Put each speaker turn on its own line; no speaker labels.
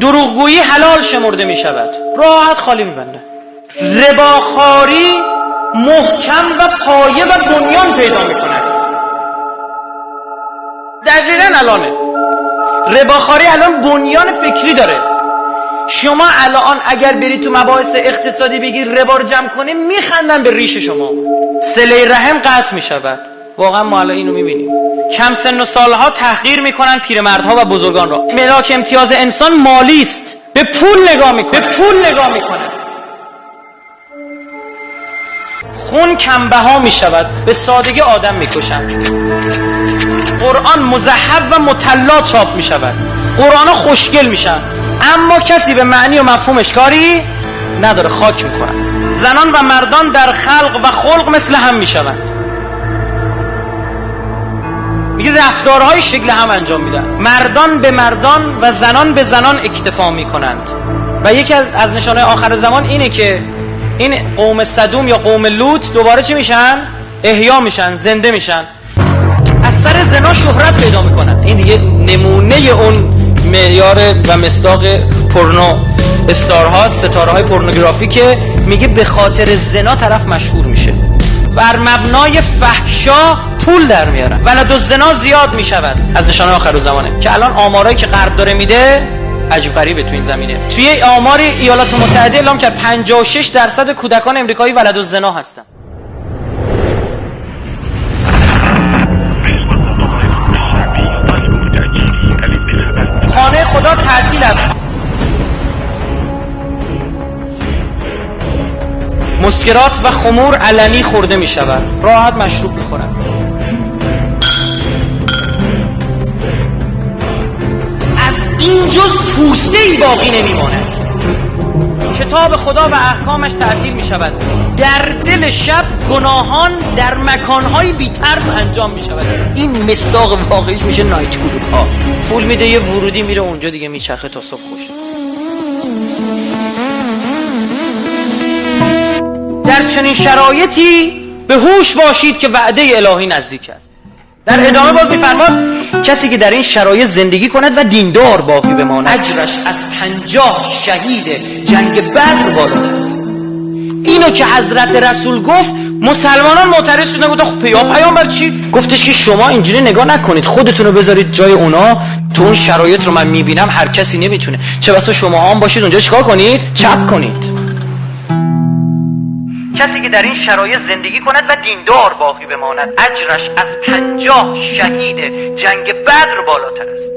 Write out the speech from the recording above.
دروغگویی حلال شمرده می شود، راحت خالی می بنده. رباخواری محکم و پایه و بنیان پیدا می کند. دقیقاً الانه رباخواری الان بنیان فکری داره. شما الان اگر برید تو مباحث اقتصادی بگید ربا رو جمع کنید میخندن به ریش شما. صله رحم قطع می شود. واقعا ما الان اینو میبینیم. کم سن و سالها تحقیر میکنن پیرمردها و بزرگان را. ملاک امتیاز انسان مالی است، به پول نگاه میکنه. خون کمبها میشود، به سادگی آدم میکشند. قرآن مذهب و مطلع چاپ میشود، قرآن خوشگل میشن، اما کسی به معنی و مفهومش کاری نداره، خاک میخورن. زنان و مردان در خلق و خلق مثل هم میشوند. میگه رفتارهای شکل هم انجام میدن. مردان به مردان و زنان به زنان اکتفا میکنند. و یکی از نشانه آخر زمان اینه که این قوم سدوم یا قوم لوط دوباره چی میشن؟ احیا میشن، زنده میشن، از سر زنا شهرت پیدا میکنن. این دیگه نمونه اون معیار و مصداق پورنو استارها، ستاره های پورنوگرافی که میگه به خاطر زنا طرف مشهور میشه. بر مبنای فحشا پول در میارن. ولد الزنا زیاد میشود. از نشانه آخر زمانه که الان آمارایی که غرب داره میده عجیب غریبه. تو این زمینه توی آمار ایالات متحده اعلام کرد 56% کودکان امریکایی ولد الزنا هستن. خانه خدا تعطیل است. مسکرات و خمور علنی خورده می شود، راحت مشروب می خورن. از این جز پوسته ای باقی نمی ماند. کتاب خدا و احکامش تعطیل می شود. در دل شب گناهان در مکانهای بی ترس انجام می شود. این مصداق واقعیش میشه نایت کلوب ها. پول میده یه ورودی میره اونجا دیگه میچرخه تا صبح خوشه. در چنین شرایطی به هوش باشید که وعده الهی نزدیک است. در ادامه باز می‌فرماد کسی که در این شرایط زندگی کند و دیندار باقی بماند اجرش از 50 شهید جنگ بدر بالاتر است. اینو که حضرت رسول گفت مسلمانان معترض شدن، گفتن خب پیامبر چی؟ گفتش که شما اینجوری نگاه نکنید، خودتون رو بذارید جای اونا. تو اون شرایط رو من میبینم هر کسی نمیتونه، چه بسا شما هم باشید اونجا چیکار کنید؟ چپ کنید. کسی که در این شرایط زندگی کند و دیندار باقی بماند اجرش از 50 شهید جنگ بدر بالاتر است.